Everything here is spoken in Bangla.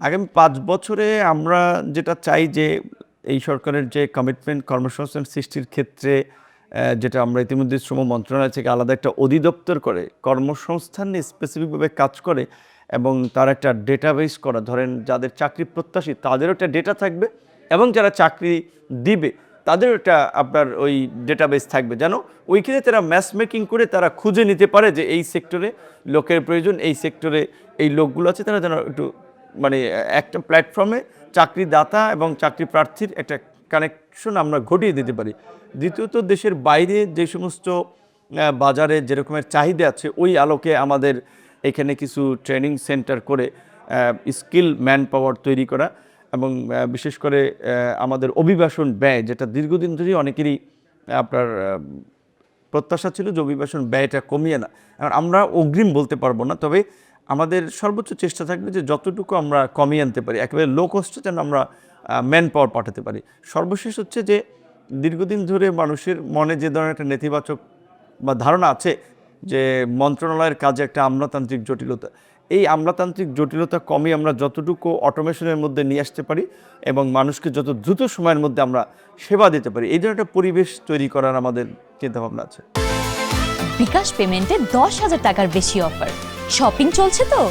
আগামী ৫ বছরে আমরা যেটা চাই যে এই সরকারের যে কমিটমেন্ট কর্মসংস্থান সৃষ্টির ক্ষেত্রে যেটা আমরা ইতিমধ্যে শ্রম মন্ত্রণালয় থেকে আলাদা একটা অধিদপ্তর করে কর্মসংস্থান নিয়ে স্পেসিফিকভাবে কাজ করে এবং তার একটা ডেটাবেস করা, ধরেন যাদের চাকরি প্রত্যাশী তাদেরও একটা ডেটা থাকবে এবং যারা চাকরি দিবে তাদেরও একটা আপনার ওই ডেটাবেস থাকবে, যেন ওইখানে তারা ম্যাচ মেকিং করে তারা খুঁজে নিতে পারে যে এই সেক্টরে লোকের প্রয়োজন, এই সেক্টরে এই লোকগুলো আছে, তারা যেন একটু মানে একটা প্ল্যাটফর্মে চাকরিদাতা এবং চাকরি প্রার্থীর একটা কানেকশন আমরা ঘটিয়ে দিতে পারি। দ্বিতীয়ত, দেশের বাইরে যে সমস্ত বাজারে যেরকমের চাহিদা আছে ওই আলোকে আমাদের এখানে কিছু ট্রেনিং সেন্টার করে স্কিল ম্যান পাওয়ার তৈরি করা এবং বিশেষ করে আমাদের অভিবাসন ব্যয়, যেটা দীর্ঘদিন ধরেই অনেকেরই আপনার প্রত্যাশা ছিল যে অভিবাসন ব্যয়টা কমিয়ে না। এখন আমরা অগ্রিম বলতে পারবো না, তবে আমাদের সর্বোচ্চ চেষ্টা থাকবে যে যতটুকু আমরা কমিয়ে আনতে পারি, একেবারে লো কস্টে যেন আমরা ম্যান পাওয়ার পাঠাতে পারি। সর্বশেষ হচ্ছে যে দীর্ঘদিন ধরে মানুষের মনে যে ধরনের একটা নেতিবাচক বা ধারণা আছে যে মন্ত্রণালয়ের কাজে একটা আমলাতান্ত্রিক জটিলতা, এই আমলাতান্ত্রিক জটিলতা কমিয়ে আমরা যতটুকু অটোমেশনের মধ্যে নিয়ে আসতে পারি এবং মানুষকে যত দ্রুত সময়ের মধ্যে আমরা সেবা দিতে পারি, এই ধরনের একটা পরিবেশ তৈরি করার আমাদের চিন্তাভাবনা আছে। বিকাশ পেমেন্টে 10,000 টাকার বেশি অফার, শপিং চলছে তো।